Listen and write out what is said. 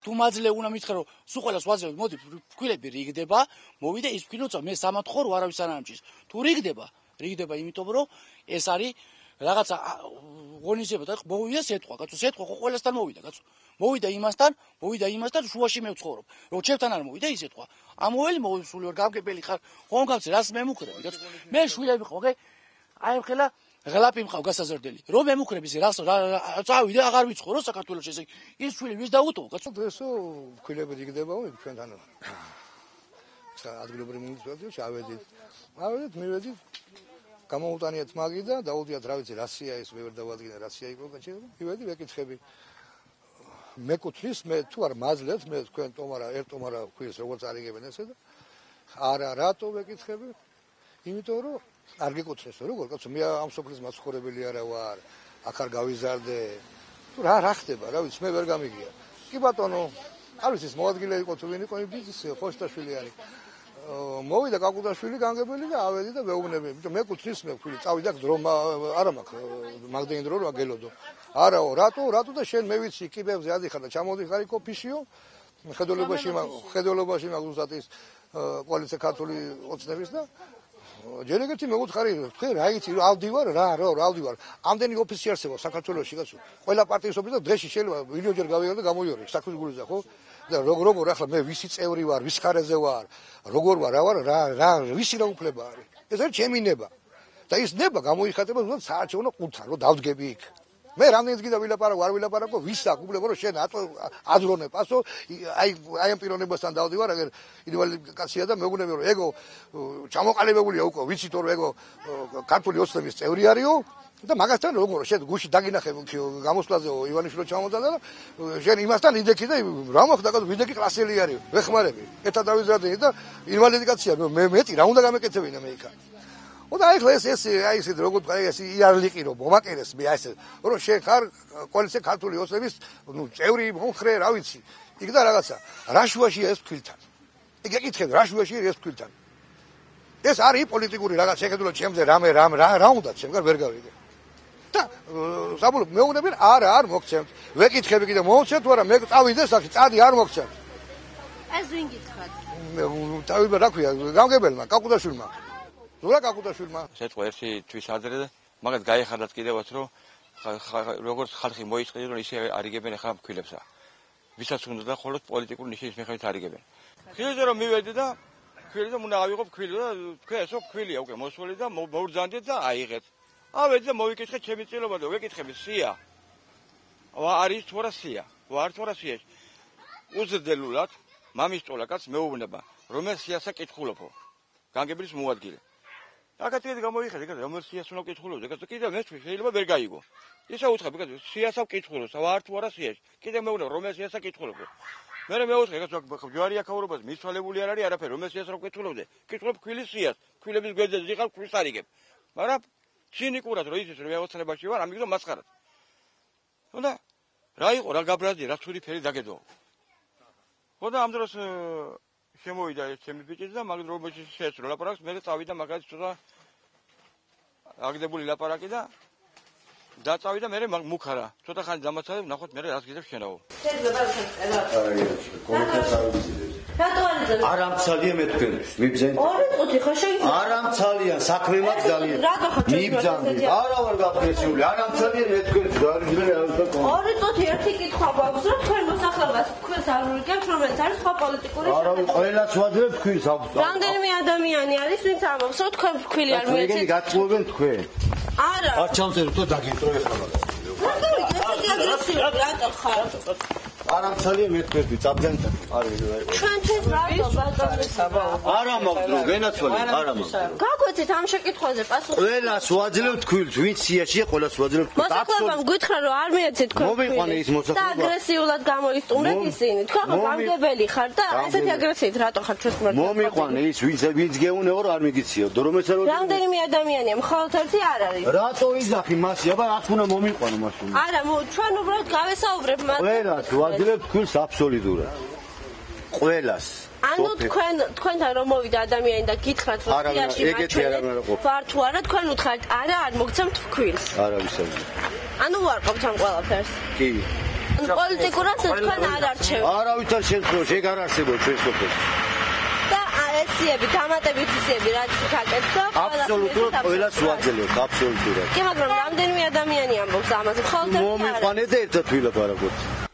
თუ მაძლე უნდა მითხრა რომ სულ ყველას ვაძლევთ მოდი ფქვილები რიგდება მოვიდა ის ფქვილი უცა მე სამათხოვ რო არავის არ ამჭის თუ რიგდება იმიტომ რომ ეს არის რაღაცა ღონისება და მოვიდა სიტყვა კაცო სიტყვა ხო ყველასთან მოვიდა კაცო მოვიდა იმასთან შუაში მე ვცხოვრობ რომ ჩემთან არ მოვიდა ის სიტყვა ამოველი მოვისული ვარ გამგებელი ხარ ხომ გავცე რას მე მუქრები კაცო მე შვილები ხო აი ხელა ღლაპი მყავ გასაზრდელი რომ მე მუქრები ზე რას წავიდე აღარ ვიცხოვრო საქართველოს ესე ის შვილი ვის დაუტოვო კაცო ესო ფქვილები რიგდება ჩვენთან ადგილობრივი მინისტრია ავედით მივედით გამოუტანიათ მაგი და დაუდიათ რა ვიცი რასია ეს მე ვერ დავადგინე რასია იყო გაჩერება მივედი ვეკითხები მეკუთვნის მე თუ არ მაძლევთ მე თქვენ ტომარა ერთ ტომარა ხვილს როგორც არიგებენ ესე და არა რატო ვეკითხები იმიტომ რომ არ გეკუთვნეს როგორ კაცო მე ამ სოფლის მაცხოვრებელი არა ვარ აქ არ გავიზარდე თუ რა ხდება რა ვიცი მე ვერ გამიგია კი ბატონო არ ვიცი ეს მოადგილე იყო თუ ვინ იყო ის ხოშტაშვილი არის მოვიდა კაკუტაშვილი განგებელი და ავედი და ვეუბნები იმიტომ მე კუთვნის მე ხილი წავიდა რომ არა მაქვს მაგდენი დრო რა გელოდო არაო რატო და შენ მე ვიცი კიბებზე ადიხარ და ჩამოდიხარ იქ ოფისიო ხედველობაში მაგ უბრალოდ ის პოლიცია ქართული ოცნების და ჯერ ეგეთი მეუთხარი თქვენ რა იცი ავდივარ რა ამდენი ოფისი არსებობს საქართველოში კაცო ყველა პარტიის ოფისი და დღეში შეიძლება მილიონჯერ გავიგო და გამოიორო საქმის გულზე ხო და როგორ ახლა მე ვისი წევრი ვარ ვის ხარეზე ვარ როგორ ვარ რა ვარ რა ვისი რა უფლება არის ეს არის ჩემი ნება და ის ნება გამოიხატება უბრალოდ საარჩევნო ყუთთან რომ დავდგები იქ მე რამდენიც კიდე ვილაპარაკო არ ვილაპარაკო ვის აქვს უფლება რომ შენ აზრონე პასო აი ამ პიროვნებასთან დავდივარ აგერ იდივალი კაცია და მეგონები რომ ეგო ჩამოყალიბებულია უკვე ვიცით რომ ეგო ქართული ოცნების წევრი არისო და მაგასთან როგორ შენ გუში დაგინახე გამოსვლაზე ივანიშვილო ჩამოდადა და შენ იმასთან იდექი და რა მოხდა კაცო ვიდექი კლასელი არის ვეხმარები ერთად დავიზრდები და ინვალიდი კაცია მე მეტი რა უნდა გამეკეთებინა მე იქა და აი ეს აი ეს როგორ აი ეს იარლიყი რომ მომაკერეს მე აი ეს რომ შენ ხარ კოალიცია ქართული ოცნების ნუ წევრი მომხრე რა ვიცი იქ და რაღაცა რაშუაშია ეს ფქვილთან იქ ეკითხები რაშუაშია ეს ფქვილთან ეს არის პოლიტიკური რაღაც შეხედულა ჩემზე რამე რა უნდა ჩემგან ვერ გავიგე და საბოლოო მეუბნები არა არ მოგცემთ ვეკითხები კიდე მოვცემთ თუ არა მე წავიდე სახი წადი არ მოგცემთ ეს ვინ გითხრათ დავიბა რა ქვია გამგებელმა კაკუტაშვილმა ზურა კაკუტაშვილმა სიტყვა ერთი თვის ადრე და მაგათ გაიხადათ კიდევაც რომ როგორც ხალხი მოიწყეს რომ ისე არიგებენ ახლა ფქვილებსა ვისაც უნდა და მხოლოდ პოლიტიკური ნიშნის მიხედვით არიგებენ ხილზე რომ მივედი და ფქვილი და უნდა ავიღო ფქვილი და თქვენ ესო ფქვილია უკვე მოსული და მოვრძანდეთ და აიღეთ ავედი და მოვიკითხე ჩემი წილობა და ვეკითხები სია არის თუ არა სია ვარ თუ არა სია უზრდელულად მამის ტოლა კაც მეუბნება რომელ სიასა კითხულობო განგებლის მოადგილე აკეთეთ გამოიხედე რომელ სიას უნდა კითხულობ და კიდე მე შეიძლება ვერ გაიგო ისა უთხები კაც სიასა კითხულობს ვარ თუ არა სია კიდე მეუბნება რომელ სიასა კითხულობო მე მეუთხე კაც ჯვარი აქაურობას მიცვალებული არ არის არაფერი რომელ სიას რა კითხულობდე კითხულობ ფქვილის სიას ფქვილების გვერდზე იყავ ფქვილს არიგებ მაგრამ ცინიკურად რომ იცის რომ მეოცნებაში ვარ ამიტომ მასხარად ხოდა რა იყო რა გაბრაზდი რა ცური ფერი დაგედო ხოდა ამ დროს შემოვიდა ეს ჩემი ბიჭი და მაგ დროში შეეცრო ლაპარაკს მე წავიდა მაგალითად ცოტა აგდებული ლაპარაკი და დაწავიდა მე მუქარა ცოტა ხანი დამაცადე ნახოთ მე რას გიძებ შენაო შეიძლება რატო არ ამცალია მე თქვენთვის მიბძენთ ორი წუთი ხო შეიძლება არ ამცალია საქმე მაქვს ძალიან რატო ხო მიბძანდი არა ვარ გაფრესიული არ ამცალია მე თქვენთვის არ გიძენ ორი წუთი ერთი კითხვა გვაქვს რომ თქვენ მოსახლეობას თქვენს არ ურიგებთ რომელიც არის სხვა პოლიტიკური არა ყველას ვაძლევ თქვენს რამდენიმე ადამიანი არის ვინც ამბობს რომ თქვენ ფქვილი არ მიეცეთ ეგენი გაწმობენ თქვენ არა არ ჩამწეროთ და დაგიწრო ეხლა რატო ხარ არ ამცალია მე თქვენთვის წაბძენთ არის ჩვენთვის რატო ბატონო არა მოგდრო ვენაცვალე არა მოგდრო გაგვეცეთ ამ შეკითხვაზე პასუხი ყველას ვაძლევ თქვენს ვინც სიაშია ყველას ვაძლევ მოსახლეობამ გითხრა რომ არ მიეცეთ თქვენ მომიყვანე ის მოსახლეობა და აგრესიულად გამოისტუმრეთ ისინი თქვენ ხო გამგებელი ხარ და ესეთი აგრესიით რატო ხარ ჩვენს მიმართ მომიყვანე ის ვინც გეუნეო რომ არ მიგიციო რომეც რომ რამდენიმე ადამიანია მხოლოდ ერთი არ არის რატო იზახი მასი აბა აქ უნდა მომიყვანო მაშინ არა ჩვენ უბრალოდ გავესაუბრებ მას ყველას ვაძლევ თქვენს აბსოლუტურად ყველას ანუ თქვენთან რომ მოვიდა ადამიანი და გითხრათ რომ სიაში ვარ თუ არა თქვენ უთხართ არა არ მოგცემთ ფქვილს არავის არ ანუ ვარყოფთ ამ ყველაფერს კი პოლიტიკურად თქვენ არ არჩევთ. არავითარ შემთხვევაში ეგ არ არსებობს ჩვენ სოფელში. და ესიები, დამატებითი ისიები, რაც გაკეთდა, აბსოლუტურად ყველას ვაძლევთ, აბსოლუტურად. კი, მაგრამ რამდენიმე ადამიანი ამბობს ამაზე, მხოლოდ ერთი არა. მომიყვანეთ და ერთად ვილაპარაკოთ.